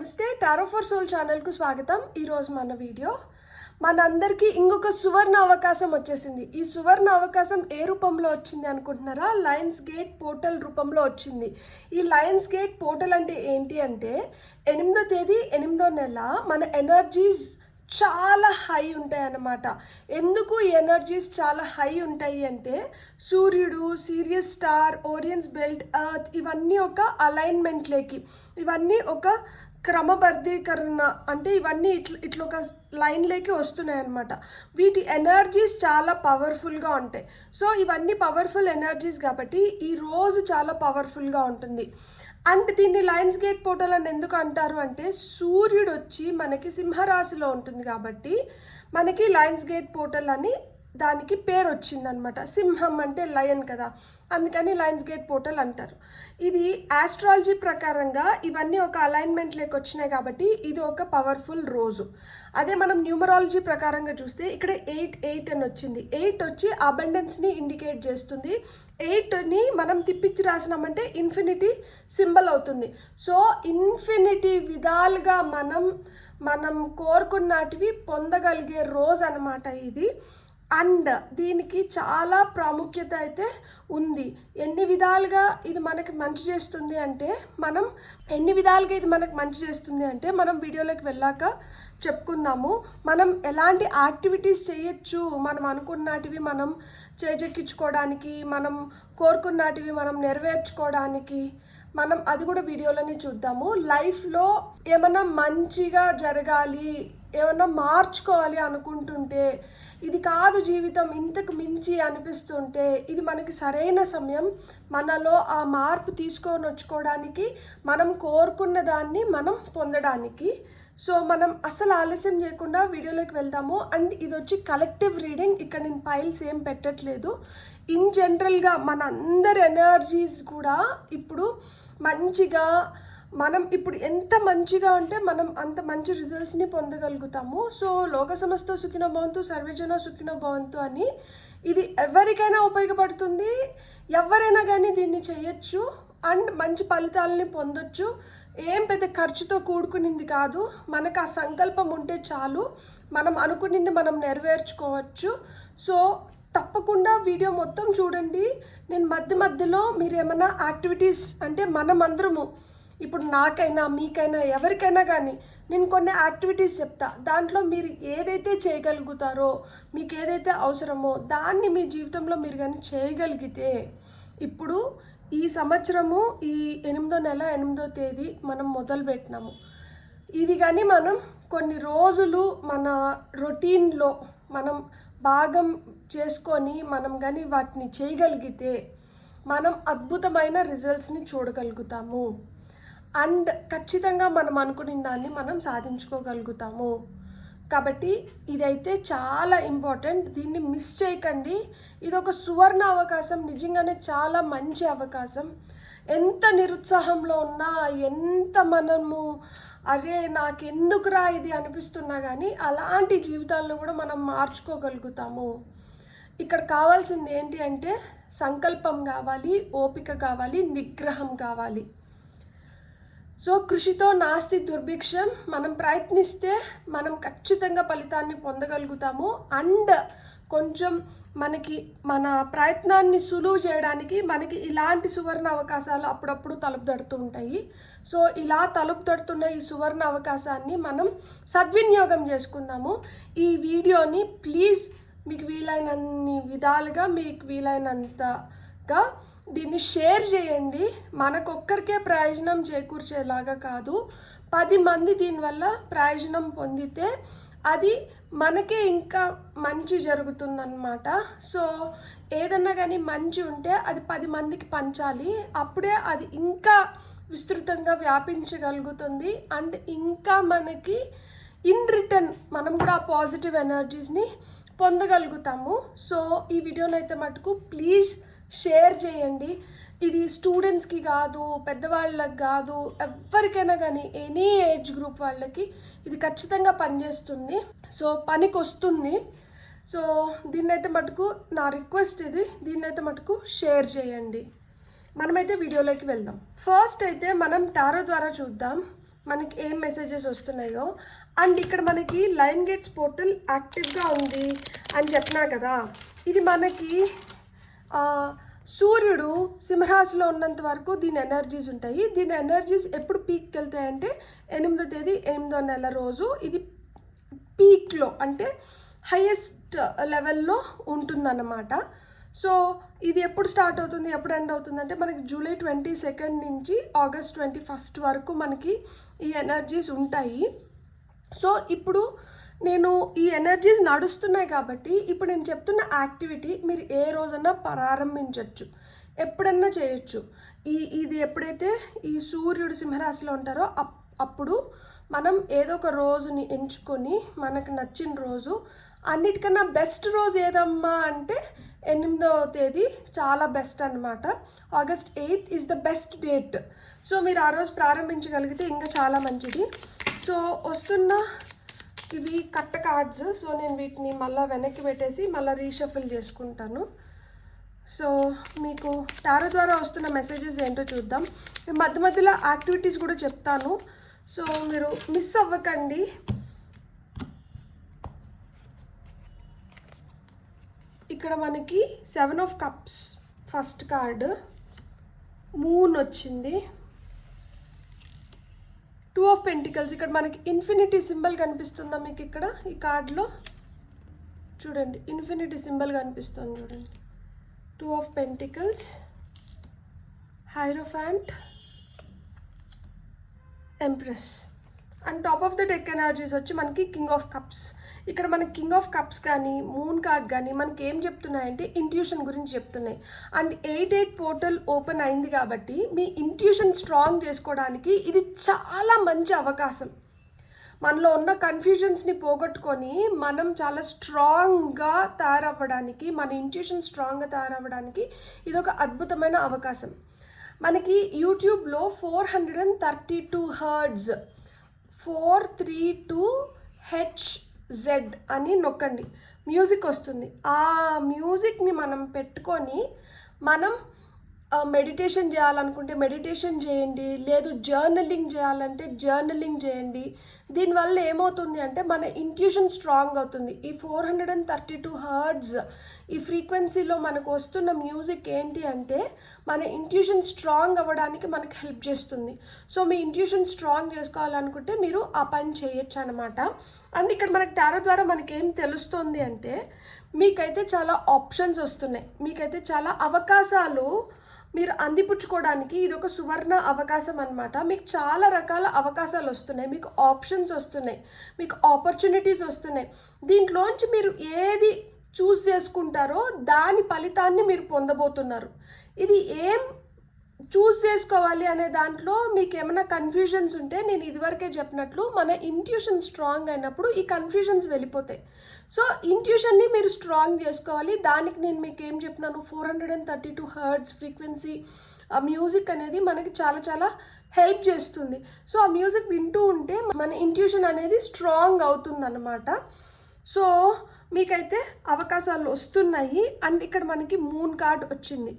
నమస్తే tarot for soul ఛానల్కు స్వాగతం. ఈరోజు మన వీడియో మనందరికీ ఇంకొక సువర్ణ అవకాశం వచ్చేసింది. ఈ సువర్ణ అవకాశం ఏ రూపంలో వచ్చింది అనుకుంటున్నారా? లయన్స్ గేట్ పోర్టల్ రూపంలో వచ్చింది. ఈ లయన్స్ గేట్ పోర్టల్ అంటే ఏంటి అంటే 8వ తేదీ 8వ నెల మన ఎనర్జీస్ చాలా హై ఉంటాయి అన్నమాట. ఎందుకు ఈ ఎనర్జీస్ చాలా హై ఉంటాయి అంటే సూర్యుడు, సిరియస్ స్టార్, ఓరియన్స్ బెల్ట్, ఎర్త్ ఇవన్నీ ఒక అలైన్మెంట్లోకి, ఇవన్నీ ఒక క్రమబద్ధీకరణ అంటే ఇవన్నీ ఇట్లా ఒక లైన్లోకి వస్తున్నాయి అన్నమాట. వీటి ఎనర్జీస్ చాలా పవర్ఫుల్గా ఉంటాయి. సో ఇవన్నీ పవర్ఫుల్ ఎనర్జీస్ కాబట్టి ఈ రోజు చాలా పవర్ఫుల్గా ఉంటుంది. అంటే దీన్ని లయన్స్ గేట్ పోర్టల్ అని ఎందుకు అంటారు అంటే సూర్యుడు వచ్చి మనకి సింహరాశిలో ఉంటుంది కాబట్టి మనకి లయన్స్ గేట్ పోర్టల్ అని దానికి పేరు వచ్చిందనమాట. సింహం అంటే లయన్ కదా, అందుకని లయన్స్ గేట్ పోర్టల్ అంటారు. ఇది ఆస్ట్రాలజీ ప్రకారంగా ఇవన్నీ ఒక అలైన్మెంట్లోకి వచ్చినాయి కాబట్టి ఇది ఒక పవర్ఫుల్ రోజు. అదే మనం న్యూమరాలజీ ప్రకారంగా చూస్తే ఇక్కడ 8 అని వచ్చింది. 8 వచ్చి అబండెన్స్ని ఇండికేట్ చేస్తుంది. 8ని మనం తిప్పించి రాసినామంటే ఇన్ఫినిటీ సింబల్ అవుతుంది. సో ఇన్ఫినిటీ విధాలుగా మనం కోరుకున్నటివి పొందగలిగే రోజు అనమాట ఇది. అండ్ దీనికి చాలా ప్రాముఖ్యత అయితే ఉంది. ఎన్ని విధాలుగా ఇది మనకి మంచి చేస్తుంది అంటే మనం వీడియోలోకి వెళ్ళాక చెప్పుకుందాము. మనం ఎలాంటి యాక్టివిటీస్ చేయొచ్చు, మనం అనుకున్నటివి మనం చేజెక్కించుకోవడానికి, మనం కోరుకున్నటివి మనం నెరవేర్చుకోవడానికి, మనం అది కూడా వీడియోలోనే చూద్దాము. లైఫ్లో ఏమైనా మంచిగా జరగాలి, ఏమన్నా మార్చుకోవాలి అనుకుంటుంటే, ఇది కాదు జీవితం ఇంతకు మించి అనిపిస్తుంటే ఇది మనకి సరైన సమయం. మనలో ఆ మార్పు తీసుకొని వచ్చుకోవడానికి, మనం కోరుకున్న దాన్ని మనం పొందడానికి. సో మనం అసలు ఆలస్యం చేయకుండా వీడియోలోకి వెళ్తాము. అండ్ ఇది వచ్చి కలెక్టివ్ రీడింగ్. ఇక్కడ నేను పైల్స్ ఏం పెట్టట్లేదు. ఇన్ జనరల్గా మన అందరి ఎనర్జీస్ కూడా ఇప్పుడు మంచిగా, మనం ఇప్పుడు ఎంత మంచిగా అంటే మనం అంత మంచి రిజల్ట్స్ని పొందగలుగుతాము. సో లోక సమస్త సుఖినో భవంతు, సర్వేజన సుఖినో భవంతు అని ఇది ఎవరికైనా ఉపయోగపడుతుంది. ఎవరైనా కానీ దీన్ని చేయొచ్చు అండ్ మంచి ఫలితాలని పొందొచ్చు. ఏం పెద్ద ఖర్చుతో కూడుకునింది కాదు. మనకు ఆ సంకల్పం ఉంటే చాలు, మనం అనుకునింది మనం నెరవేర్చుకోవచ్చు. సో తప్పకుండా వీడియో మొత్తం చూడండి. నేను మధ్యలో మీరు ఏమైనా యాక్టివిటీస్ అంటే మనమందరము ఇప్పుడు నాకైనా మీకైనా ఎవరికైనా కానీ నేను కొన్ని యాక్టివిటీస్ చెప్తా. దాంట్లో మీరు ఏదైతే చేయగలుగుతారో, మీకు ఏదైతే అవసరమో దాన్ని మీ జీవితంలో మీరు కానీ చేయగలిగితే, ఇప్పుడు ఈ సంవత్సరము ఈ 8వ నెల 8వ తేదీ మనం మొదలుపెట్టినాము. ఇది కానీ మనం కొన్ని రోజులు మన రొటీన్లో మనం భాగం చేసుకొని మనం కానీ వాటిని చేయగలిగితే మనం అద్భుతమైన రిజల్ట్స్ని చూడగలుగుతాము. అండ్ ఖచ్చితంగా మనం అనుకున్న దాన్ని మనం సాధించుకోగలుగుతాము. కాబట్టి ఇదైతే చాలా ఇంపార్టెంట్. దీన్ని మిస్ చేయకండి. ఇది ఒక సువర్ణ అవకాశం, నిజంగానే చాలా మంచి అవకాశం. ఎంత నిరుత్సాహంలో ఉన్నా, ఎంత మనము అరే నాకెందుకురా ఇది అనిపిస్తున్నా కానీ అలాంటి జీవితాలను కూడా మనం మార్చుకోగలుగుతాము. ఇక్కడ కావాల్సింది ఏంటి అంటే సంకల్పం కావాలి, ఓపిక కావాలి, నిగ్రహం కావాలి. సో కృషితో నాస్తి దుర్భిక్షం. మనం ప్రయత్నిస్తే మనం ఖచ్చితంగా ఫలితాన్ని పొందగలుగుతాము. అండ్ కొంచెం మనకి మన ప్రయత్నాన్ని సులువు చేయడానికి మనకి ఇలాంటి సువర్ణ అవకాశాలు అప్పుడప్పుడు తలుపు తడుతూ ఉంటాయి. సో ఇలా తలుపు తడుతున్న ఈ సువర్ణ అవకాశాన్ని మనం సద్వినియోగం చేసుకుందాము. ఈ వీడియోని ప్లీజ్ మీకు వీలైనన్ని విధాలుగా, మీకు వీలైనంతగా దీన్ని షేర్ చేయండి. మనకొక్కరికే ప్రయోజనం చేకూర్చేలాగా కాదు, 10 మంది దీనివల్ల ప్రయోజనం పొందితే అది మనకే ఇంకా మంచి జరుగుతుందన్నమాట. సో ఏదన్నా కానీ మంచి ఉంటే అది 10 మందికి పంచాలి. అప్పుడే అది ఇంకా విస్తృతంగా వ్యాపించగలుగుతుంది. అండ్ ఇంకా మనకి ఇన్ రిటర్న్ మనం కూడా పాజిటివ్ ఎనర్జీస్ని పొందగలుగుతాము. సో ఈ వీడియోనైతే మటుకు ప్లీజ్ షేర్ చేయండి. ఇది స్టూడెంట్స్కి కాదు, పెద్దవాళ్ళకి కాదు, ఎవరికైనా కానీ ఎనీ ఏజ్ గ్రూప్ వాళ్ళకి ఇది ఖచ్చితంగా పనిచేస్తుంది. సో పనికి వస్తుంది. సో దీన్నైతే మటుకు నా రిక్వెస్ట్ ఇది, దీన్నైతే మటుకు షేర్ చేయండి. మనమైతే వీడియోలోకి వెళ్దాం. ఫస్ట్ అయితే మనం టారో ద్వారా చూద్దాం మనకి ఏం మెసేజెస్ వస్తున్నాయో. అండ్ ఇక్కడ మనకి లయన్ గేట్స్ పోర్టల్ యాక్టివ్గా ఉంది అని చెప్పినా కదా, ఇది మనకి సూర్యుడు సింహరాశిలో ఉన్నంత వరకు దీని ఎనర్జీస్ ఉంటాయి. దీని ఎనర్జీస్ ఎప్పుడు పీక్కి వెళ్తాయంటే 8వ తేదీ 8వ నెల రోజు ఇది పీక్లో అంటే హైయెస్ట్ లెవెల్లో ఉంటుందన్నమాట. సో ఇది ఎప్పుడు స్టార్ట్ అవుతుంది, ఎప్పుడు ఎండ్ అవుతుంది అంటే మనకి జూలై 22 నుంచి ఆగస్ట్ 21 వరకు మనకి ఈ ఎనర్జీస్ ఉంటాయి. సో ఇప్పుడు నేను ఈ ఎనర్జీస్ నడుస్తున్నాయి కాబట్టి ఇప్పుడు నేను చెప్తున్న యాక్టివిటీ మీరు ఏ రోజన్నా ప్రారంభించవచ్చు, ఎప్పుడన్నా చేయొచ్చు. ఇది ఎప్పుడైతే ఈ సూర్యుడు సింహరాశిలో ఉంటారో అప్పుడు మనం ఏదో ఒక రోజుని ఎంచుకొని మనకు నచ్చిన రోజు, అన్నిటికన్నా బెస్ట్ రోజు ఏదమ్మా అంటే 8వ తేదీ చాలా బెస్ట్ అనమాట. August 8 is the best date. So మీరు ఆ రోజు ప్రారంభించగలిగితే ఇంకా చాలా మంచిది. సో వస్తున్న ఇవి కట్ట కార్డ్స్. సో నేను వీటిని మళ్ళీ వెనక్కి పెట్టేసి మళ్ళీ రీషఫిల్ చేసుకుంటాను. సో మీకు టారో ద్వారా వస్తున్న మెసేజెస్ ఏంటో చూద్దాం. మధ్య మధ్యలో యాక్టివిటీస్ కూడా చెప్తాను, సో మీరు మిస్ అవ్వకండి. ఇక్కడ మనకి 7 of cups first card, moon వచ్చింది, 2 ఆఫ్ పెంటికల్స్. ఇక్కడ మనకి ఇన్ఫినిటీ సింబల్ కనిపిస్తుందా మీకు? ఇక్కడ ఈ కార్డులో చూడండి ఇన్ఫినిటీ సింబల్ కనిపిస్తుంది చూడండి. 2 of pentacles, hierophant, empress. And top of the deck energies వచ్చి మనకి కింగ్ ఆఫ్ కప్స్. ఇక్కడ మనకి కింగ్ ఆఫ్ కప్స్ కానీ మూన్ కార్డ్ కానీ మనకి ఏం చెప్తున్నాయంటే ఇంట్యూషన్ గురించి చెప్తున్నాయి. అండ్ 8 పోర్టల్ ఓపెన్ అయింది కాబట్టి మీ ఇంట్యూషన్ స్ట్రాంగ్ చేసుకోవడానికి ఇది చాలా మంచి అవకాశం. మనలో ఉన్న కన్ఫ్యూజన్స్ని పోగొట్టుకొని మనం చాలా స్ట్రాంగ్గా తయారవ్వడానికి, మన ఇంట్యూషన్ స్ట్రాంగ్గా తయారవ్వడానికి ఇది ఒక అద్భుతమైన అవకాశం. మనకి యూట్యూబ్లో 432 హర్ట్జ్ 432HZ అని నొక్కండి, మ్యూజిక్ వస్తుంది. ఆ మ్యూజిక్ని మనం పెట్టుకొని మనం మెడిటేషన్ చేయాలనుకుంటే మెడిటేషన్ చేయండి, లేదు జర్నలింగ్ చేయాలంటే జర్నలింగ్ చేయండి. దీనివల్ల ఏమవుతుంది అంటే మన ఇంట్యూషన్ స్ట్రాంగ్ అవుతుంది. ఈ 432 హర్ట్జ్ ఈ ఫ్రీక్వెన్సీలో మనకు వస్తున్న మ్యూజిక్ ఏంటి అంటే మన ఇంట్యూషన్ స్ట్రాంగ్ అవ్వడానికి మనకు హెల్ప్ చేస్తుంది. సో మీ ఇంట్యూషన్ స్ట్రాంగ్ చేసుకోవాలనుకుంటే మీరు ఆ పని చేయొచ్చు అనమాట. అండ్ ఇక్కడ మనకి టారో ద్వారా మనకి ఏం తెలుస్తుంది అంటే మీకైతే చాలా ఆప్షన్స్ వస్తున్నాయి, మీకైతే చాలా అవకాశాలు మీరు అందిపుచ్చుకోవడానికి ఇది ఒక సువర్ణ అవకాశం అనమాట. మీకు చాలా రకాల అవకాశాలు వస్తున్నాయి, మీకు ఆప్షన్స్ వస్తున్నాయి, మీకు ఆపర్చునిటీస్ వస్తున్నాయి. దీంట్లోంచి మీరు ఏది చూస్ చేసుకుంటారో దాని ఫలితాన్ని మీరు పొందబోతున్నారు. ఇది ఏం చూస్ చేసుకోవాలి అనే దాంట్లో మీకు ఏమైనా కన్ఫ్యూజన్స్ ఉంటే నేను ఇదివరకే చెప్పినట్లు మన ఇంట్యూషన్ స్ట్రాంగ్ అయినప్పుడు ఈ కన్ఫ్యూజన్స్ వెళ్ళిపోతాయి. సో ఇంట్యూషన్ని మీరు స్ట్రాంగ్ చేసుకోవాలి. దానికి నేను మీకు ఏం చెప్పినాను, 432 హర్ట్జ్ ఫ్రీక్వెన్సీ ఆ మ్యూజిక్ అనేది మనకి చాలా చాలా హెల్ప్ చేస్తుంది. సో ఆ మ్యూజిక్ వింటూ ఉంటే మన ఇంట్యూషన్ అనేది స్ట్రాంగ్ అవుతుందన్నమాట. సో మీకైతే అవకాశాలు వస్తున్నాయి. అండ్ ఇక్కడ మనకి మూన్ కార్డ్ వచ్చింది.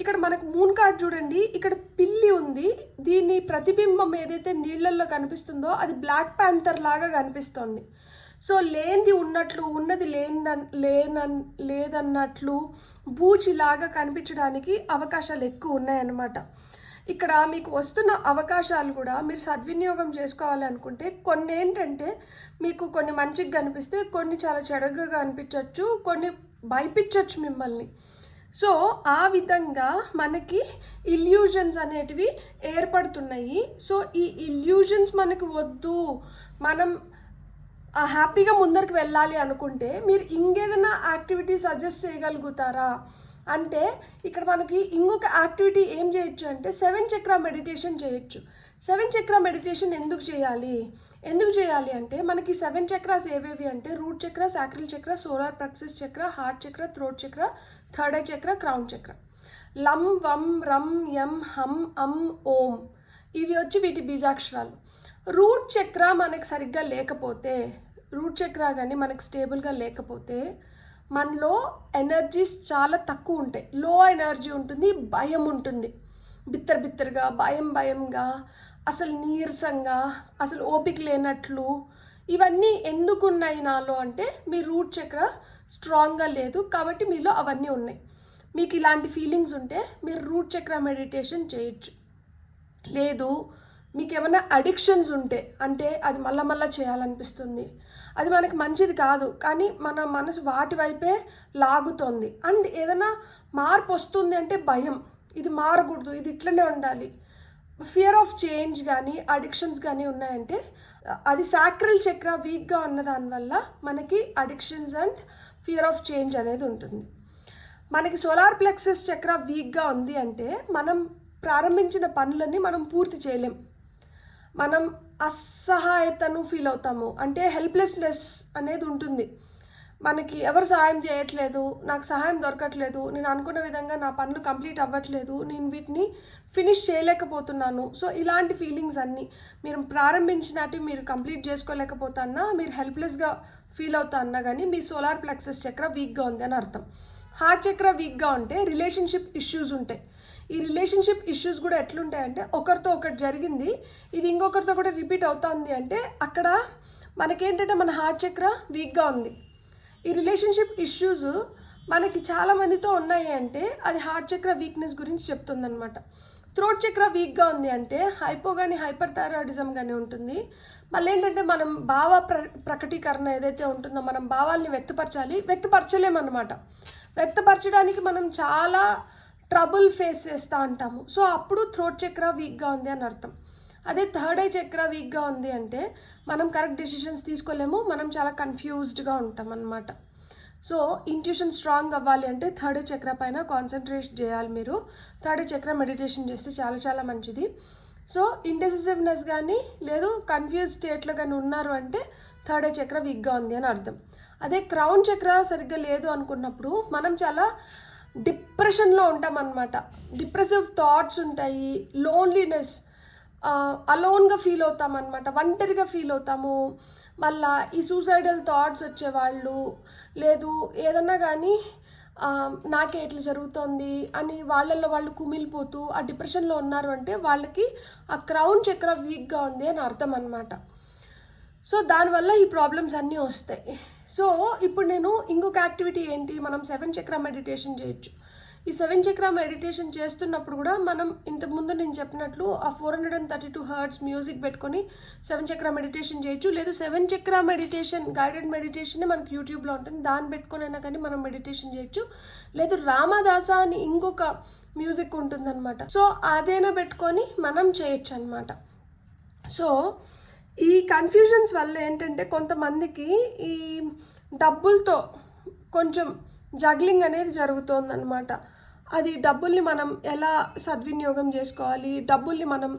ఇక్కడ మనకు మూన్ కార్డ్ చూడండి, ఇక్కడ పిల్లి ఉంది. దీని ప్రతిబింబం ఏదైతే నీళ్ళల్లో కనిపిస్తుందో అది బ్లాక్ ప్యాంథర్ లాగా కనిపిస్తుంది. సో లేనిది ఉన్నట్లు, ఉన్నది లేదన్నట్లు బూచిలాగా కనిపించడానికి అవకాశాలు ఎక్కువ ఉన్నాయన్నమాట. ఇక్కడ మీకు వస్తున్న అవకాశాలు కూడా మీరు సద్వినియోగం చేసుకోవాలి అనుకుంటే కొన్ని ఏంటంటే మీకు కొన్ని మంచిగా కనిపిస్తే కొన్ని చాలా చెడుగా కనిపించవచ్చు, కొన్ని భయపించవచ్చు మిమ్మల్ని. సో ఆ విధంగా మనకి ఇల్యూజన్స్ అనేటివి ఏర్పడుతున్నాయి. సో ఈ ఇల్యూజన్స్ మనకు వద్దు, మనం హ్యాపీగా ముందరికి వెళ్ళాలి అనుకుంటే మీరు ఇంకేదైనా యాక్టివిటీ సజెస్ట్ చేయగలుగుతారా అంటే ఇక్కడ మనకి ఇంకొక యాక్టివిటీ ఏం చేయొచ్చు అంటే 7 చక్ర మెడిటేషన్ చేయొచ్చు. 7 చక్ర మెడిటేషన్ ఎందుకు చేయాలి అంటే మనకి 7 చక్రాస్ ఏవేవి అంటే రూట్ చక్ర, సాక్రల్ చక్ర, సోలార్ ప్లెక్సస్ చక్ర, హార్ట్ చక్ర, థ్రోట్ చక్ర, థర్డ్ ఐ చక్ర, క్రౌన్ చక్ర. లం, వం, రం, యం, హం, అం, ఓం ఇవి వచ్చి వీటి బీజాక్షరాలు. రూట్ చక్ర మనకి సరిగ్గా లేకపోతే, రూట్ చక్ర కానీ మనకి స్టేబుల్గా లేకపోతే మనలో ఎనర్జీస్ చాలా తక్కువ ఉంటాయి, లో ఎనర్జీ ఉంటుంది, భయం ఉంటుంది, బిత్తరగా భయంగా అసలు నీరసంగా, అసలు ఓపిక లేనట్లు, ఇవన్నీ ఎందుకు ఉన్నాయి నాలో అంటే మీ రూట్ చక్ర స్ట్రాంగ్గా లేదు కాబట్టి మీలో అవన్నీ ఉన్నాయి. మీకు ఇలాంటి ఫీలింగ్స్ ఉంటే మీరు రూట్ చక్ర మెడిటేషన్ చేయొచ్చు. లేదు మీకు ఏమైనా అడిక్షన్స్ ఉంటే, అంటే అది మళ్ళా చేయాలనిపిస్తుంది, అది మనకి మంచిది కాదు కానీ మన మనసు వాటి వైపే లాగుతోంది, అండ్ ఏదైనా మార్పు వస్తుంది అంటే భయం, ఇది మారకూడదు, ఇది ఇట్లనే ఉండాలి, ఫియర్ ఆఫ్ చేంజ్ కానీ అడిక్షన్స్ కానీ ఉన్నాయంటే అది సాక్రల్ చక్ర వీక్గా ఉన్న దానివల్ల మనకి addictions and fear of change అనేది ఉంటుంది. మనకి సోలార్ ప్లెక్సస్ చక్ర వీక్గా ఉంది అంటే మనం ప్రారంభించిన పనులన్నీ మనం పూర్తి చేయలేం, మనం అసహాయతను ఫీల్ అవుతాము, అంటే హెల్ప్లెస్నెస్ అనేది ఉంటుంది. మనకి ఎవరు సహాయం చేయట్లేదు, నాకు సహాయం దొరకట్లేదు, నేను అనుకున్న విధంగా నా పనులు కంప్లీట్ అవ్వట్లేదు, నేను వీటిని ఫినిష్ చేయలేకపోతున్నాను. సో ఇలాంటి ఫీలింగ్స్ అన్నీ మీరు ప్రారంభించినట్టు మీరు కంప్లీట్ చేసుకోలేకపోతున్నా, మీరు హెల్ప్లెస్గా ఫీల్ అవుతా అన్నా కానీ మీ సోలార్ ప్లెక్సస్ చక్ర వీక్గా ఉంది అని అర్థం. హార్ట్ చక్ర వీక్గా ఉంటే రిలేషన్షిప్ ఇష్యూస్ ఉంటాయి. ఈ రిలేషన్షిప్ ఇష్యూస్ కూడా ఎట్లుంటాయంటే ఒకరితో ఒకటి జరిగింది, ఇది ఇంకొకరితో కూడా రిపీట్ అవుతుంది అంటే అక్కడ మనకేంటంటే మన హార్ట్ చక్ర వీక్గా ఉంది. ఈ రిలేషన్షిప్ ఇష్యూస్ మనకి చాలామందితో ఉన్నాయి అంటే అది హార్ట్ చక్ర వీక్నెస్ గురించి చెప్తుందనమాట. థ్రోట్ చక్ర వీక్గా ఉంది అంటే హైపో కానీ హైపర్ థైరాయిడిజం కానీ ఉంటుంది. మళ్ళీ ఏంటంటే మనం ప్రకటీకరణ ఏదైతే ఉంటుందో మనం భావాల్ని వ్యక్తపరచలేమన్నమాట. వ్యక్తపరచడానికి మనం చాలా ట్రబుల్ ఫేస్ చేస్తూ ఉంటాము. సో అప్పుడు థ్రోట్ చక్ర వీక్గా ఉంది అని అర్థం. అదే థర్డ్ ఐ చక్ర వీక్గా ఉంది అంటే మనం కరెక్ట్ డెసిషన్స్ తీసుకోలేము, మనం చాలా కన్ఫ్యూజ్డ్గా ఉంటాం అన్నమాట. సో ఇంట్యూషన్ స్ట్రాంగ్ అవ్వాలి అంటే థర్డ్ ఐ చక్ర పైన కాన్సన్ట్రేట్ చేయాలి. మీరు థర్డ్ ఐ చక్ర మెడిటేషన్ చేస్తే చాలా మంచిది. సో ఇండెసిసివ్నెస్ కానీ లేదు కన్ఫ్యూజ్ స్టేట్లో కానీ ఉన్నారు అంటే థర్డ్ ఐ చక్ర వీక్గా ఉంది అని అర్థం. అదే క్రౌన్ చక్ర సరిగ్గా లేదు అనుకున్నప్పుడు మనం చాలా డిప్రెషన్లో ఉంటాం అన్నమాట. డిప్రెసివ్ థాట్స్ ఉంటాయి, లోన్లీనెస్, అలోన్గా ఫీల్ అవుతాం అనమాట, ఒంటరిగా ఫీల్ అవుతాము. మళ్ళా ఈ సూసైడల్ థాట్స్ వచ్చేవాళ్ళు, లేదు ఏదన్నా కానీ నాకే ఎట్లా జరుగుతోంది అని వాళ్ళల్లో వాళ్ళు కుమిలిపోతూ ఆ డిప్రెషన్లో ఉన్నారు అంటే వాళ్ళకి ఆ క్రౌన్ చక్ర వీక్గా ఉంది అని అర్థం అనమాట. సో దానివల్ల ఈ ప్రాబ్లమ్స్ అన్నీ వస్తాయి. సో ఇప్పుడు నేను ఇంకొక యాక్టివిటీ ఏంటి, మనం 7 చక్ర మెడిటేషన్ చేయొచ్చు. ఈ 7 చక్ర మెడిటేషన్ చేస్తున్నప్పుడు కూడా మనం ఇంతకుముందు నేను చెప్పినట్లు ఆ 432 హర్ట్స్ మ్యూజిక్ పెట్టుకొని 7 చక్ర మెడిటేషన్ చేయొచ్చు. లేదు 7 చక్ర మెడిటేషన్ గైడెడ్ మెడిటేషన్ మనకి యూట్యూబ్లో ఉంటుంది, దాన్ని పెట్టుకొని అయినా కానీ మనం మెడిటేషన్ చేయొచ్చు. లేదు రామదాస అని ఇంకొక మ్యూజిక్ ఉంటుందన్నమాట, సో అదైనా పెట్టుకొని మనం చేయొచ్చు అనమాట. సో ఈ కన్ఫ్యూజన్స్ వల్ల ఏంటంటే కొంతమందికి ఈ డబ్బులతో కొంచెం జగ్లింగ్ అనేది జరుగుతుందన్నమాట. అది డబ్బుల్ని మనం ఎలా సద్వినియోగం చేసుకోవాలి, డబ్బుల్ని మనం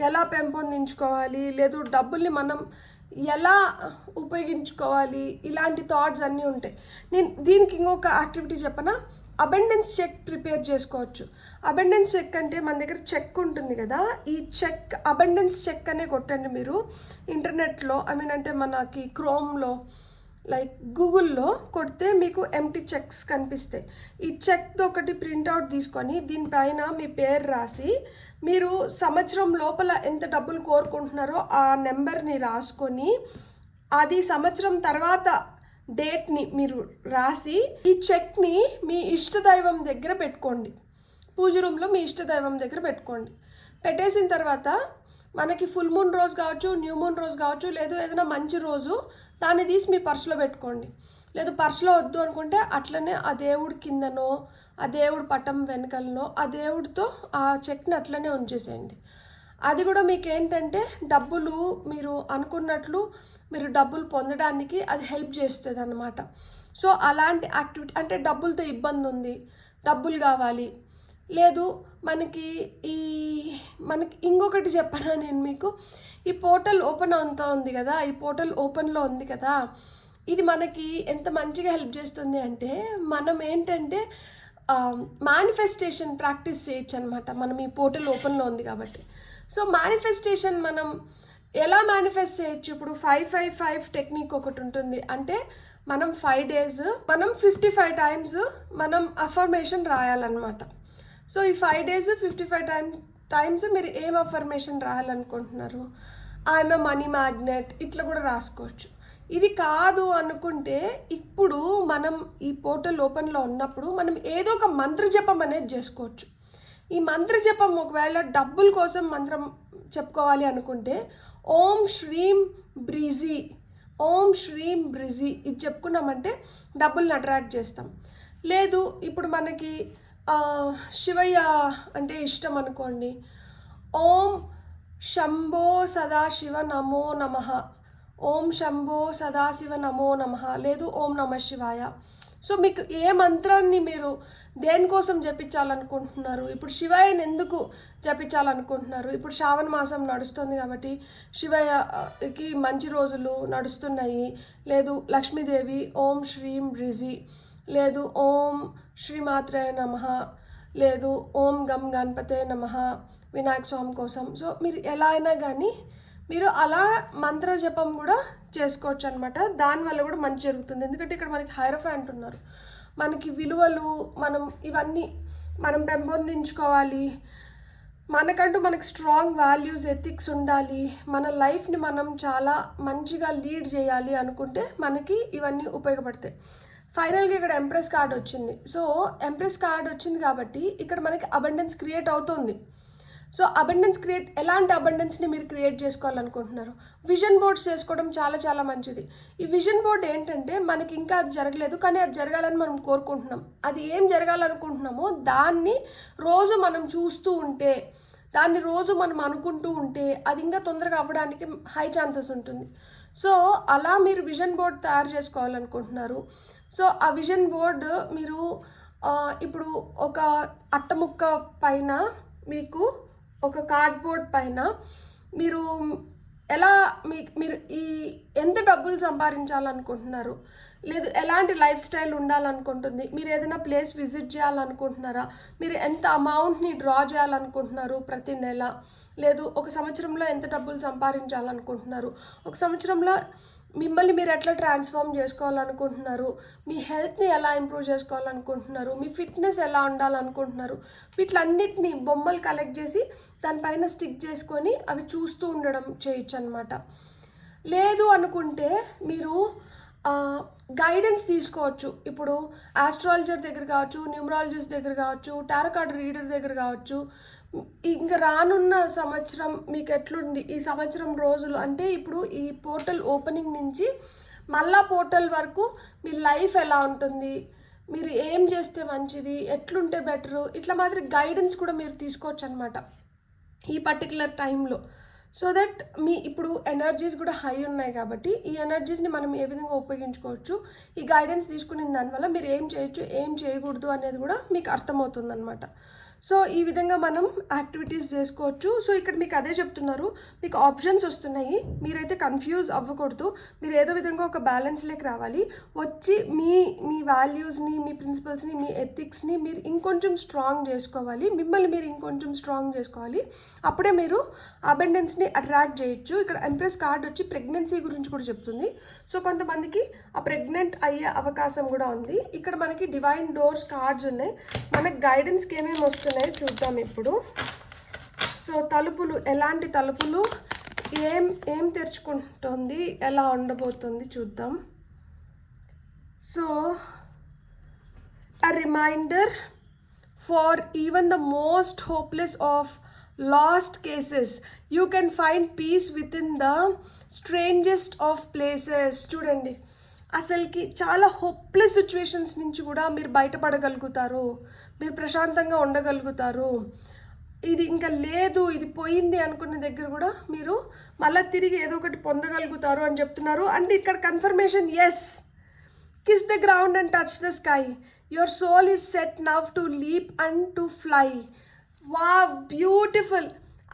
ఎలా పెంపొందించుకోవాలి, లేదు డబ్బుల్ని మనం ఎలా ఉపయోగించుకోవాలి, ఇలాంటి థాట్స్ అన్నీ ఉంటాయి. నేను దీనికి ఇంకొక యాక్టివిటీ చెప్పనా, అబెండెన్స్ చెక్ ప్రిపేర్ చేసుకోవచ్చు. అబెండెన్స్ చెక్ అంటే మన దగ్గర చెక్ ఉంటుంది కదా, ఈ చెక్ అబెండెన్స్ చెక్ అనే కొట్టండి మీరు ఇంటర్నెట్లో, అంటే మనకి క్రోమ్లో లైక్ గూగుల్లో కొడితే మీకు ఎంటీ చెక్స్ కనిపిస్తాయి. ఈ చెక్ ఒకటి ప్రింట్అవుట్ తీసుకొని దీనిపైన మీ పేరు రాసి మీరు సంవత్సరం లోపల ఎంత డబ్బులు కోరుకుంటున్నారో ఆ నెంబర్ని రాసుకొని అది సంవత్సరం తర్వాత డేట్ని మీరు రాసి ఈ చెక్ని మీ ఇష్టదైవం దగ్గర పెట్టుకోండి. పూజ రూమ్లో మీ ఇష్టదైవం దగ్గర పెట్టుకోండి. పెట్టేసిన తర్వాత మనకి ఫుల్ మూన్ రోజు కావచ్చు, న్యూ మూన్ రోజు కావచ్చు, లేదు ఏదైనా మంచి రోజు దాన్ని తీసి మీ పర్సులో పెట్టుకోండి. లేదు పర్సులో వద్దు అనుకుంటే అట్లనే ఆ దేవుడి కిందనో ఆ దేవుడి పటం వెనకలనో ఆ దేవుడితో ఆ చెక్ని అట్లనే ఉంచేసేయండి. అది కూడా మీకు ఏంటంటే డబ్బులు మీరు అనుకున్నట్లు మీరు డబ్బులు పొందడానికి అది హెల్ప్ చేస్తుంది అన్నమాట. సో అలాంటి యాక్టివిటీ అంటే డబ్బులతో ఇబ్బంది ఉంది, డబ్బులు కావాలి, లేదు మనకి ఇంకొకటి చెప్పనా నేను మీకు, ఈ పోర్టల్ ఓపెన్ అవుతూ ఉంది కదా, ఈ పోర్టల్ ఓపెన్లో ఉంది కదా, ఇది మనకి ఎంత మంచిగా హెల్ప్ చేస్తుంది అంటే మనం ఏంటంటే మేనిఫెస్టేషన్ ప్రాక్టీస్ చేయొచ్చు అనమాట. మనం ఈ పోర్టల్ ఓపెన్లో ఉంది కాబట్టి. సో మేనిఫెస్టేషన్ మనం ఎలా మేనిఫెస్ట్ చేయొచ్చు, ఇప్పుడు 555 టెక్నిక్ ఒకటి ఉంటుంది. అంటే మనం 5 days మనం 55 times మనం అఫర్మేషన్ రాయాలన్నమాట. సో ఈ 5 days 55 టైమ్స్ మీరు ఏం అఫర్మేషన్ రాయాలనుకుంటున్నారు. ఐఎమ్ ఎ మనీ మ్యాగ్నెట్ ఇట్లా కూడా రాసుకోవచ్చు. ఇది కాదు అనుకుంటే ఇప్పుడు మనం ఈ పోర్టల్ ఓపెన్లో ఉన్నప్పుడు మనం ఏదో ఒక మంత్ర జపం అనేది చేసుకోవచ్చు. ఈ మంత్ర జపం ఒకవేళ డబ్బుల కోసం మంత్రం చెప్పుకోవాలి అనుకుంటే ఓం శ్రీం బ్రిజీ, ఓం శ్రీం బ్రిజీ ఇది చెప్పుకున్నామంటే డబ్బుల్ని అట్రాక్ట్ చేస్తాం. లేదు ఇప్పుడు మనకి శివయ్య అంటే ఇష్టం అనుకోండి, ఓం శంభో సదాశివ నమో నమః, ఓం శంభో సదాశివ నమో నమః, లేదు ఓం నమ శివాయ. సో మీకు ఏ మంత్రాన్ని మీరు దేనికోసం జపించాలనుకుంటున్నారు, ఇప్పుడు శివయ్యని ఎందుకు జపించాలనుకుంటున్నారు, ఇప్పుడు శ్రావణ మాసం నడుస్తుంది కాబట్టి శివయ్యకి మంచి రోజులు నడుస్తున్నాయి, లేదు లక్ష్మీదేవి ఓం శ్రీం బ్రిజీ, లేదు ఓం శ్రీమాత్రే నమః, లేదు ఓం గం గణపతే నమః వినాయక స్వామి కోసం. సో మీరు ఎలా అయినా కానీ మీరు అలా మంత్ర జపం కూడా చేసుకోవచ్చు అనమాట. దానివల్ల కూడా మంచి జరుగుతుంది. ఎందుకంటే ఇక్కడ మనకి హైరోఫాంట్ ఉన్నారు, మనకి విలువలు మనం ఇవన్నీ మనం పెంపొందించుకోవాలి, మనకంటూ మనకి స్ట్రాంగ్ వాల్యూస్ ఎథిక్స్ ఉండాలి, మన లైఫ్ని మనం చాలా మంచిగా లీడ్ చేయాలి అనుకుంటే మనకి ఇవన్నీ ఉపయోగపడతాయి. ఫైనల్గా ఇక్కడ ఎంప్రెస్ కార్డ్ వచ్చింది. సో ఎంప్రెస్ కార్డ్ వచ్చింది కాబట్టి ఇక్కడ మనకి అబండెన్స్ క్రియేట్ అవుతుంది. సో అబండెన్స్ ఎలాంటి అబండెన్స్ని మీరు క్రియేట్ చేసుకోవాలనుకుంటున్నారు, విజన్ బోర్డ్స్ చేసుకోవడం చాలా చాలా మంచిది. ఈ విజన్ బోర్డ్ ఏంటంటే మనకి ఇంకా అది జరగలేదు కానీ అది జరగాలని మనం కోరుకుంటున్నాం. అది ఏం జరగాలనుకుంటున్నామో దాన్ని రోజు మనం చూస్తూ ఉంటే, దాన్ని రోజు మనం అనుకుంటూ ఉంటే అది ఇంకా తొందరగా అవ్వడానికి హై ఛాన్సెస్ ఉంటుంది. సో అలా మీరు విజన్ బోర్డ్ తయారు చేసుకోవాలనుకుంటున్నారు. సో ఆ విజన్ బోర్డు మీరు ఇప్పుడు ఒక అట్టముక్క పైన మీకు ఒక కార్డ్బోర్డ్ పైన మీరు ఎలా మీరు ఈ ఎంత డబ్బులు సంపాదించాలనుకుంటున్నారు, లేదు ఎలాంటి లైఫ్ స్టైల్ ఉండాలనుకుంటుంది, మీరు ఏదైనా ప్లేస్ విజిట్ చేయాలనుకుంటున్నారా, మీరు ఎంత అమౌంట్ని డ్రా చేయాలనుకుంటున్నారు ప్రతి నెల, లేదు ఒక సంవత్సరంలో ఎంత డబ్బులు సంపాదించాలనుకుంటున్నారు, ఒక సంవత్సరంలో మిమ్మల్ని మీరు ఎట్లా ట్రాన్స్ఫార్మ్ చేసుకోవాలనుకుంటున్నారు, మీ హెల్త్ని ఎలా ఇంప్రూవ్ చేసుకోవాలనుకుంటున్నారు, మీ ఫిట్నెస్ ఎలా ఉండాలనుకుంటున్నారు, వీటిలన్నిటిని బొమ్మలు కలెక్ట్ చేసి దానిపైన స్టిక్ చేసుకొని అవి చూస్తూ ఉండడం చేయొచ్చు అనమాట. లేదు అనుకుంటే మీరు గైడెన్స్ తీసుకోవచ్చు. ఇప్పుడు ఆస్ట్రాలజర్ దగ్గర కావచ్చు, న్యూమరాలజిస్ట్ దగ్గర కావచ్చు, టారో కార్డ్ రీడర్ దగ్గర కావచ్చు. ఇంకా రానున్న సంవత్సరం మీకు ఎట్లుంది, ఈ సంవత్సరం రోజులు అంటే ఇప్పుడు ఈ పోర్టల్ ఓపెనింగ్ నుంచి మళ్ళా పోర్టల్ వరకు మీ లైఫ్ ఎలా ఉంటుంది, మీరు ఏం చేస్తే మంచిది, ఎట్లుంటే బెటరు, ఇట్లా మాదిరి గైడెన్స్ కూడా మీరు తీసుకోవచ్చు అనమాట ఈ పర్టికులర్ టైంలో. సో దట్ మీ ఇప్పుడు ఎనర్జీస్ కూడా హై ఉన్నాయి కాబట్టి ఈ ఎనర్జీస్ని మనం ఏ విధంగా ఉపయోగించుకోవచ్చు, ఈ గైడెన్స్ తీసుకునే దానివల్ల మీరు ఏం చేయొచ్చు ఏం చేయకూడదు అనేది కూడా మీకు అర్థమవుతుంది అనమాట. సో ఈ విధంగా మనం యాక్టివిటీస్ చేసుకోవచ్చు. సో ఇక్కడ మీకు అదే చెప్తున్నారు, మీకు ఆప్షన్స్ వస్తున్నాయి, మీరైతే కన్ఫ్యూజ్ అవ్వకూడదు, మీరు ఏదో విధంగా ఒక బ్యాలెన్స్లోకి రావాలి, వచ్చి మీ వాల్యూస్ని, మీ ప్రిన్సిపల్స్ని, మీ ఎథిక్స్ని మీరు ఇంకొంచెం స్ట్రాంగ్ చేసుకోవాలి, మిమ్మల్ని మీరు ఇంకొంచెం స్ట్రాంగ్ చేసుకోవాలి. అప్పుడే మీరు అబెండెన్స్ని అట్రాక్ట్ చేయొచ్చు. ఇక్కడ ఎంప్రెస్ కార్డ్ వచ్చి ప్రెగ్నెన్సీ గురించి కూడా చెప్తుంది. సో కొంతమందికి ఆ ప్రెగ్నెంట్ అయ్యే అవకాశం కూడా ఉంది. ఇక్కడ మనకి డివైన్ డోర్స్ కార్డ్స్ ఉన్నాయి, మనకి గైడెన్స్కి ఏమేమి వస్తున్నాయి చూద్దాం ఇప్పుడు. సో తలుపులు, ఎలాంటి తలుపులు, ఏం తెరుచుకుంటుంది, ఎలా ఉండబోతుంది చూద్దాం. So a reminder for even the most hopeless of lost cases, you can find peace within the strangest of places. చూడండి, అసలుకి చాలా హోప్లెస్ సిచ్యువేషన్స్ నుంచి కూడా మీరు బయటపడగలుగుతారు, మీరు ప్రశాంతంగా ఉండగలుగుతారు. ఇది ఇంకా లేదు, ఇది పోయింది అనుకున్న దగ్గర కూడా మీరు మళ్ళీ తిరిగి ఏదో ఒకటి పొందగలుగుతారు అని చెప్తున్నారు. అంటే ఇక్కడ confirmation, yes, kiss the ground and touch the sky, your soul is set now to leap and to fly. Wow, beautiful.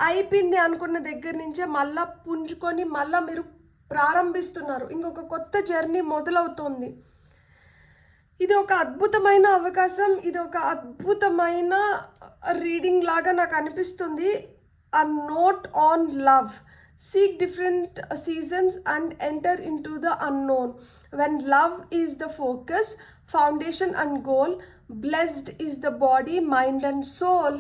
అయిపోయింది అనుకున్న దగ్గర నుంచే మళ్ళీ పుంజుకొని మళ్ళీ మీరు ప్రారంభిస్తున్నారు, ఇంకొక కొత్త జర్నీ మొదలవుతుంది. ఇది ఒక అద్భుతమైన అవకాశం, ఇది ఒక అద్భుతమైన రీడింగ్ లాగా నాకు అనిపిస్తుంది. A note on love, seek different seasons and enter into the unknown. When love is the focus, foundation and goal, blessed is the body, mind and soul.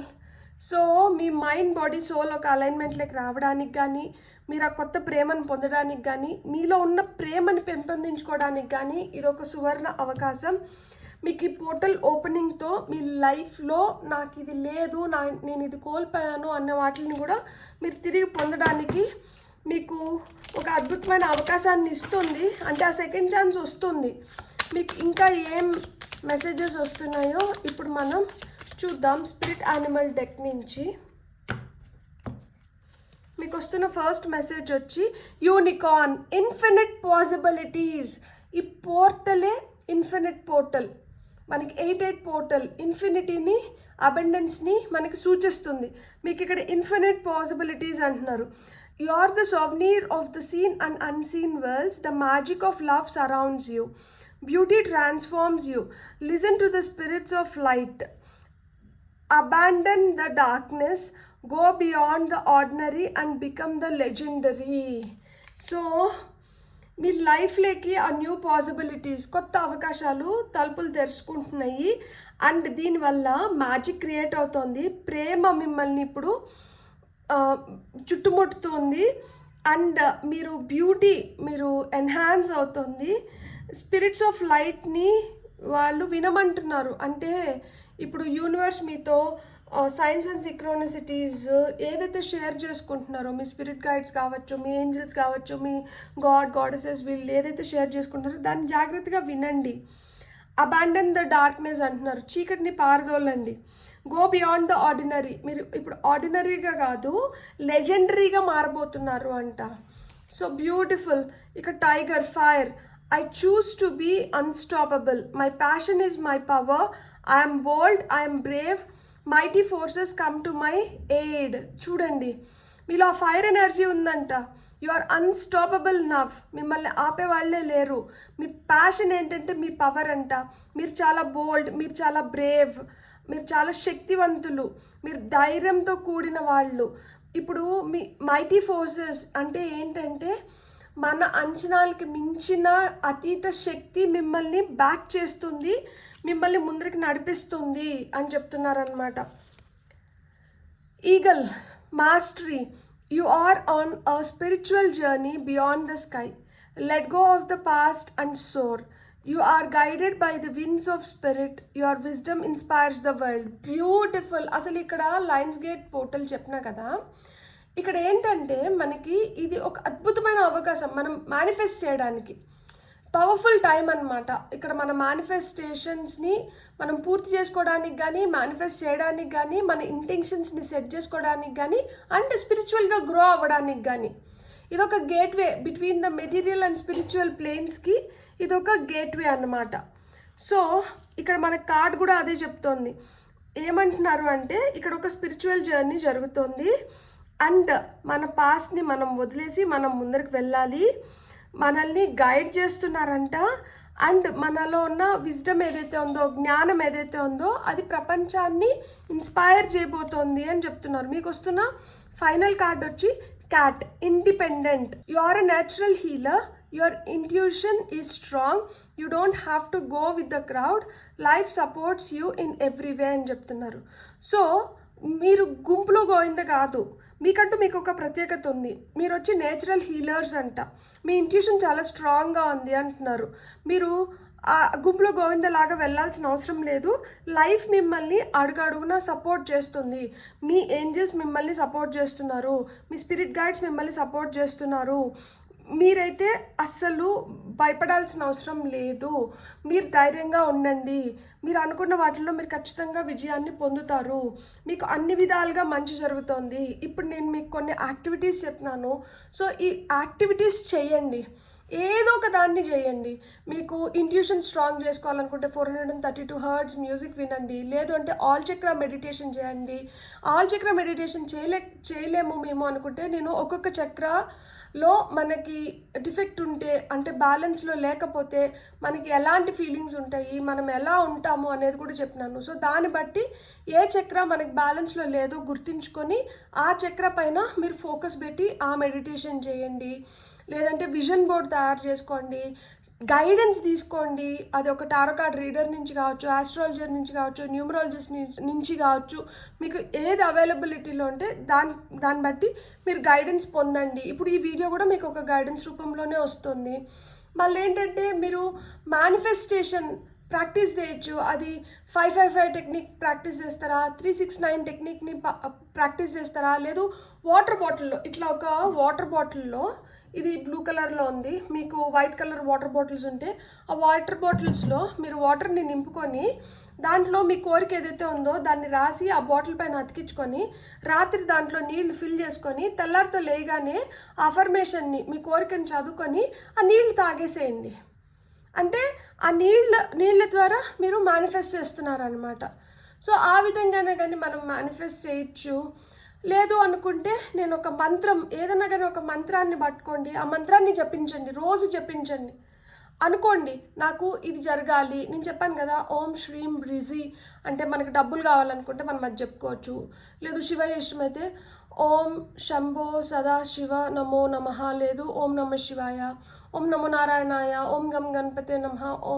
So మీ మైండ్ బాడీ సోల్ ఒక అలైన్మెంట్లోకి రావడానికి కానీ, మీరు ఆ కొత్త ప్రేమను పొందడానికి కానీ, మీలో ఉన్న ప్రేమను పెంపొందించుకోవడానికి కానీ ఇది ఒక సువర్ణ అవకాశం. మీకు ఈ పోర్టల్ ఓపెనింగ్తో మీ లైఫ్లో నాకు ఇది లేదు, నేను ఇది కోల్పోయాను అన్న వాటిని కూడా మీరు తిరిగి పొందడానికి మీకు ఒక అద్భుతమైన అవకాశాన్ని ఇస్తుంది. అంటే ఆ సెకండ్ ఛాన్స్ వస్తుంది. మీకు ఇంకా ఏం మెసేజెస్ వస్తున్నాయో ఇప్పుడు మనం చూద్దాం. స్పిరిట్ యానిమల్ డెక్ నుంచి మీకు వస్తున్న ఫస్ట్ మెసేజ్ వచ్చి యూనికార్న్, ఇన్ఫినిట్ పాసిబిలిటీస్. ఈ పోర్టలే ఇన్ఫినిట్ పోర్టల్. మనకి 88 పోర్టల్ ఇన్ఫినిటీని, అబండెన్స్ని మనకి సూచిస్తుంది. మీకు ఇక్కడ ఇన్ఫినిట్ పాసిబిలిటీస్ అంటున్నారు. You are the souvenir of the seen and unseen worlds. The magic of love surrounds you. Beauty transforms you. Listen to the spirits of light. Abandon the darkness. Go beyond the ordinary and become the legendary. So, మీ లైఫ్లోకి ఆ new possibilities, కొత్త అవకాశాలు తలుపులు తెరుచుకుంటున్నాయి. And దీనివల్ల magic create అవుతుంది. ప్రేమ మిమ్మల్ని ఇప్పుడు చుట్టుముట్టుతుంది. And మీరు బ్యూటీ ఎన్హాన్స్ అవుతుంది. స్పిరిట్స్ ఆఫ్ లైట్ని వాళ్ళు వినమంటున్నారు. అంటే ఇప్పుడు యూనివర్స్ మీతో సైన్స్ అండ్ సిక్రోనిసిటీస్ ఏదైతే షేర్ చేసుకుంటున్నారో, మీ స్పిరిట్ గైడ్స్ కావచ్చు, మీ ఏంజల్స్ కావచ్చు, మీ గాడెసెస్ వీళ్ళు ఏదైతే షేర్ చేసుకుంటున్నారో దాన్ని జాగ్రత్తగా వినండి. అబాండన్ ద డార్క్నెస్ అంటున్నారు. చీకటిని పారదోలండి. Go beyond the ordinary. మీరు ఇప్పుడు ఆర్డినరీగా కాదు, లెజెండరీగా మారబోతున్నారు అంట. So beautiful. ఇక tiger, fire. I choose to be unstoppable. My passion is my power. I am bold. I am brave. Mighty forces come to my aid. చూడండి, మీలో ఆ ఫైర్ ఎనర్జీ ఉందంట. You are unstoppable now. మిమ్మల్ని ఆపే వాళ్ళే లేరు. మీ passion ఏంటంటే మీ power అంట. మీరు చాలా బోల్డ్, మీరు చాలా బ్రేవ్, మీరు చాలా శక్తివంతులు, మీరు ధైర్యంతో కూడిన వాళ్ళు. ఇప్పుడు మీ మైటీ ఫోర్సెస్ అంటే ఏంటంటే మన అంచనాలకి మించిన అతీత శక్తి మిమ్మల్ని బ్యాక్ చేస్తుంది, మిమ్మల్ని ముందరికి నడిపిస్తుంది అని చెప్తున్నారనమాట. Eagle, mastery. You are on a spiritual journey beyond the sky. Let go of the past and soar. You are guided by the winds of spirit. Your wisdom inspires the world. Beautiful. అసలు ఇక్కడ Lions gate portal చెప్పినా కదా, ఇక్కడ ఏంటంటే మనకి ఇది ఒక అద్భుతమైన అవకాశం మనం మేనిఫెస్ట్ చేయడానికి. పవర్ఫుల్ టైం అనమాట. ఇక్కడ మన మేనిఫెస్టేషన్స్ని మనం పూర్తి చేసుకోవడానికి కానీ, మేనిఫెస్ట్ చేయడానికి కానీ, మన ఇంటెన్షన్స్ని సెట్ చేసుకోవడానికి కానీ, అండ్ స్పిరిచువల్గా గ్రో అవ్వడానికి కానీ. ఇదొక gateway between the material and spiritual ప్లేన్స్కి. ఇదొక గేట్వే అన్నమాట. సో ఇక్కడ మన కార్డ్ కూడా అదే చెప్తోంది. ఏమంటున్నారు అంటే ఇక్కడ ఒక స్పిరిచువల్ జర్నీ జరుగుతుంది. అండ్ మన పాస్ట్ని మనం వదిలేసి మనం ముందరికి వెళ్ళాలి. మనల్ని గైడ్ చేస్తున్నారంట. అండ్ మనలో ఉన్న విజ్డమ్ ఏదైతే ఉందో, జ్ఞానం ఏదైతే ఉందో అది ప్రపంచాన్ని ఇన్స్పైర్ చేయబోతోంది అని చెప్తున్నారు. మీకు వస్తున్న ఫైనల్ కార్డ్ వచ్చి cat, independent. You are a natural healer. Your intuition is strong. You don't have to go with the crowd. Life supports you in every way అని చెప్తున్నారు. సో మీరు గుంపులో గోవింద కాదు, మీకంటూ మీకు ఒక ప్రత్యేకత ఉంది. మీరు వచ్చి నేచురల్ హీలర్స్ అంట. మీ ఇంట్యూషన్ చాలా స్ట్రాంగ్గా ఉంది అంటున్నారు. మీరు ఆ గుంపులో గోవిందలాగా వెళ్ళాల్సిన అవసరం లేదు. లైఫ్ మిమ్మల్ని అడుగడుగునా సపోర్ట్ చేస్తుంది. మీ ఏంజల్స్ మిమ్మల్ని సపోర్ట్ చేస్తున్నారు. మీ స్పిరిట్ గైడ్స్ మిమ్మల్ని సపోర్ట్ చేస్తున్నారు. మీరైతే అస్సలు భయపడాల్సిన అవసరం లేదు. మీరు ధైర్యంగా ఉండండి. మీరు అనుకున్న వాటిల్లో మీరు ఖచ్చితంగా విజయాన్ని పొందుతారు. మీకు అన్ని విధాలుగా మంచి జరుగుతుంది. ఇప్పుడు నేను మీకు కొన్ని యాక్టివిటీస్ చెప్తున్నాను. సో ఈ యాక్టివిటీస్ చేయండి, ఏదో ఒక దాన్ని చేయండి. మీకు ఇంట్యూషన్ స్ట్రాంగ్ చేసుకోవాలనుకుంటే 432 హర్ట్జ్ మ్యూజిక్ వినండి. లేదు అంటే ఆల్ చక్ర మెడిటేషన్ చేయండి. ఆల్ చక్ర మెడిటేషన్ చేయలేము మేము అనుకుంటే నేను ఒక్కొక్క చక్రలో మనకి డిఫెక్ట్ ఉంటే, అంటే బ్యాలెన్స్లో లేకపోతే మనకి ఎలాంటి ఫీలింగ్స్ ఉంటాయి, మనం ఎలా ఉంటాము అనేది కూడా చెప్పినాను. సో దాన్ని బట్టి ఏ చక్ర మనకి బ్యాలెన్స్లో లేదో గుర్తుంచుకొని ఆ చక్ర పైన మీరు ఫోకస్ పెట్టి ఆ మెడిటేషన్ చేయండి. లేదంటే విజన్ బోర్డ్ తయారు చేసుకోండి. గైడెన్స్ తీసుకోండి. అది ఒక టారో కార్డ్ రీడర్ నుంచి కావచ్చు, ఆస్ట్రాలజర్ నుంచి కావచ్చు, న్యూమరాలజిస్ట్ నుంచి కావచ్చు, మీకు ఏది అవైలబిలిటీలో ఉంటే దాన్ని బట్టి మీరు గైడెన్స్ పొందండి. ఇప్పుడు ఈ వీడియో కూడా మీకు ఒక గైడెన్స్ రూపంలోనే వస్తుంది. మళ్ళీ ఏంటంటే మీరు మేనిఫెస్టేషన్ ప్రాక్టీస్ చేయొచ్చు. అది 555 టెక్నిక్ ప్రాక్టీస్ చేస్తారా, 369 టెక్నిక్ని ప్రాక్టీస్ చేస్తారా, లేదు వాటర్ బాటిల్లో, ఇట్లా ఒక వాటర్ బాటిల్లో, ఇది బ్లూ కలర్లో ఉంది, మీకు వైట్ కలర్ వాటర్ బాటిల్స్ ఉంటే ఆ వాటర్ బాటిల్స్లో మీరు వాటర్ని నింపుకొని దాంట్లో మీ కోరిక ఏదైతే ఉందో దాన్ని రాసి ఆ బాటిల్ పైన అతికించుకొని రాత్రి దాంట్లో నీళ్లు ఫిల్ చేసుకొని తెల్లారితో లేగానే అఫర్మేషన్ని మీ కోరికని చదువుకొని ఆ నీళ్లు తాగేసేయండి. అంటే ఆ నీళ్ళ ద్వారా మీరు మేనిఫెస్ట్ చేస్తున్నారనమాట. సో ఆ విధంగానే కానీ మనం మేనిఫెస్ట్ చేయొచ్చు. లేదు అనుకుంటే నేను ఒక మంత్రం, ఏదైనా కానీ ఒక మంత్రాన్ని పట్టుకోండి, ఆ మంత్రాన్ని జపించండి, రోజు జపించండి. అనుకోండి నాకు ఇది జరగాలి. నేను చెప్పాను కదా, ఓం శ్రీం బ్రిజీ అంటే మనకి డబ్బులు కావాలనుకుంటే మనం అది చెప్పుకోవచ్చు. లేదు శివ ఇష్టమైతే ఓం శంభో సదాశివ నమో నమః, లేదు ఓం నమ శివాయ, ఓం నమో నారాయణాయ, ఓం గం గణపతే నమః, ఓ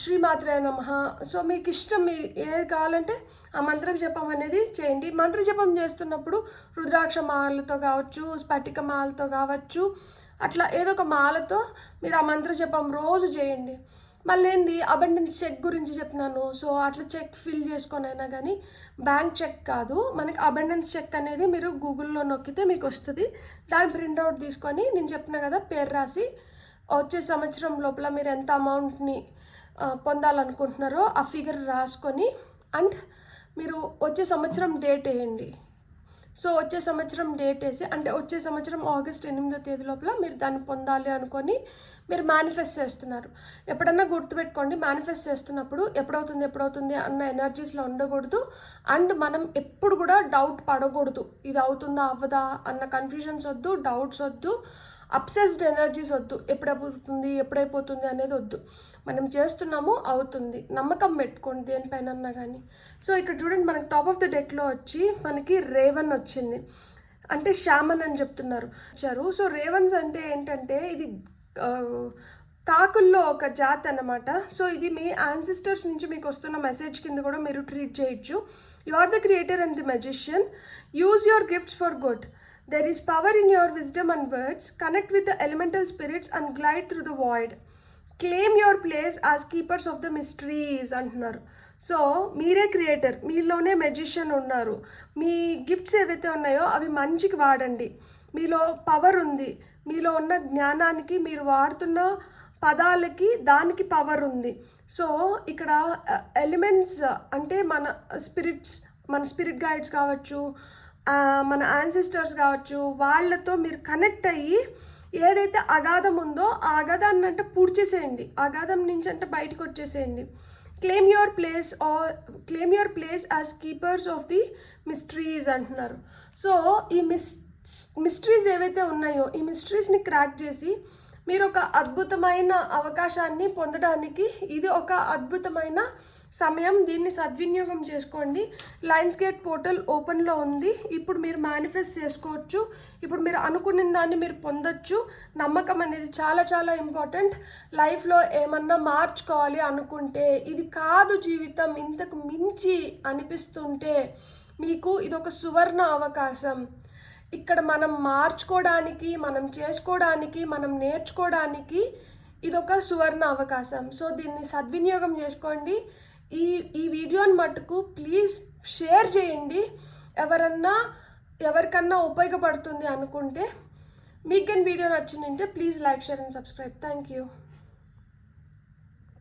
శ్రీమాత్రే నమః. సో మీకు ఇష్టం, మీరు ఏది కావాలంటే ఆ మంత్రం జపం అనేది చేయండి. మంత్ర జపం చేస్తున్నప్పుడు రుద్రాక్ష మాలతో కావచ్చు, స్ఫటిక మాలతో కావచ్చు, అట్లా ఏదో ఒక మాలతో మీరు ఆ మంత్ర జపం రోజు చేయండి. మళ్ళీ ఏంటి అబండెన్స్ చెక్ గురించి చెప్పినాను. సో అట్లా చెక్ ఫిల్ చేసుకొని అయినా కానీ, బ్యాంక్ చెక్ కాదు, మనకి అబండెన్స్ చెక్ అనేది మీరు గూగుల్లో నొక్కితే మీకు వస్తుంది. దాని ప్రింట్అవుట్ తీసుకొని నేను చెప్పిన కదా పేరు రాసి వచ్చే సంవత్సరం లోపల మీరు ఎంత అమౌంట్ని పొందాలనుకుంటున్నారో ఆ ఫిగర్ రాసుకొని అండ్ మీరు వచ్చే సంవత్సరం డేట్ వేయండి. సో వచ్చే సంవత్సరం డేట్ వేసి, అంటే వచ్చే సంవత్సరం ఆగస్ట్ 8వ తేదీ లోపల మీరు దాన్ని పొందాలి అనుకొని మీరు మేనిఫెస్ట్ చేస్తున్నారు. ఎప్పుడన్నా గుర్తుపెట్టుకోండి, మేనిఫెస్ట్ చేస్తున్నప్పుడు ఎప్పుడవుతుంది అన్న ఎనర్జీస్లో ఉండకూడదు. అండ్ మనం ఎప్పుడు కూడా డౌట్ పడకూడదు, ఇది అవుతుందా అవ్వదా అన్న కన్ఫ్యూజన్స్ వద్దు, డౌట్స్ వద్దు, అప్సెస్డ్ ఎనర్జీస్ వద్దు, ఎప్పుడైపోతుంది అనేది వద్దు. మనం చేస్తున్నాము, అవుతుంది, నమ్మకం పెట్టుకోండి దేనిపైన కానీ. సో ఇక్కడ చూడండి, మనకి టాప్ ఆఫ్ ద డెక్లో వచ్చి మనకి రేవన్ వచ్చింది, అంటే షామన్ అని చెప్తున్నారు వచ్చారు. సో రేవన్స్ అంటే ఏంటంటే ఇది కాకుల్లో ఒక జాతి అన్నమాట. సో ఇది మీ యాన్సిస్టర్స్ నుంచి మీకు వస్తున్న మెసేజ్ కింద కూడా మీరు ట్రీట్ చేయొచ్చు. You are the creator and the magician, use your gifts for good. There is power in your wisdom and words. Connect with the elemental spirits and glide through the void. Claim your place as keepers of the mysteries అంటున్నారు. So మీరే creator, మీలోనే magician ఉన్నారు. మీ gifts ఏవైతే ఉన్నాయో అవి మంచికి వాడండి. మీలో పవర్ ఉంది, మీలో ఉన్న జ్ఞానానికి, మీరు వాడుతున్న పదాలకి దానికి పవర్ ఉంది. సో ఇక్కడ ఎలిమెంట్స్ అంటే మన స్పిరిట్ గైడ్స్ కావచ్చు, మన యాన్సిస్టర్స్ కావచ్చు, వాళ్ళతో మీరు కనెక్ట్ అయ్యి ఏదైతే అగాధం ఉందో ఆ అగాధాన్ని అంటే పూడ్చేసేయండి, అగాధం నుంచి అంటే బయటకు వచ్చేసేయండి. Claim your place as keepers of the mysteries అంటున్నారు. సో ఈ మిస్టరీస్ ఏవైతే ఉన్నాయో ఈ మిస్టరీస్ని క్రాక్ చేసి మీరు ఒక అద్భుతమైన అవకాశాన్ని పొందడానికి ఇది ఒక అద్భుతమైన సమయం. దీన్ని సద్వినియోగం చేసుకోండి. లయన్స్ గేట్ పోర్టల్ ఓపెన్లో ఉంది. ఇప్పుడు మీరు మేనిఫెస్ట్ చేసుకోవచ్చు. ఇప్పుడు మీరు అనుకున్న దాన్ని మీరు పొందొచ్చు. నమ్మకం అనేది చాలా చాలా ఇంపార్టెంట్. లైఫ్లో ఏమన్నా మార్చుకోవాలి అనుకుంటే, ఇది కాదు జీవితం ఇంతకు మించి అనిపిస్తుంటే మీకు ఇదొక సువర్ణ అవకాశం. ఇక్కడ మనం మార్చుకోవడానికి, మనం చేసుకోవడానికి, మనం నేర్చుకోవడానికి ఇదొక సువర్ణ అవకాశం. సో దీన్ని సద్వినియోగం చేసుకోండి. ఈ వీడియోని మట్టుకు ప్లీజ్ షేర్ చేయండి. ఎవరికన్నా ఉపయోగపడుతుంది అనుకుంటే. మీకు కానీ వీడియో నచ్చిందంటే please like, share and subscribe. Thank you.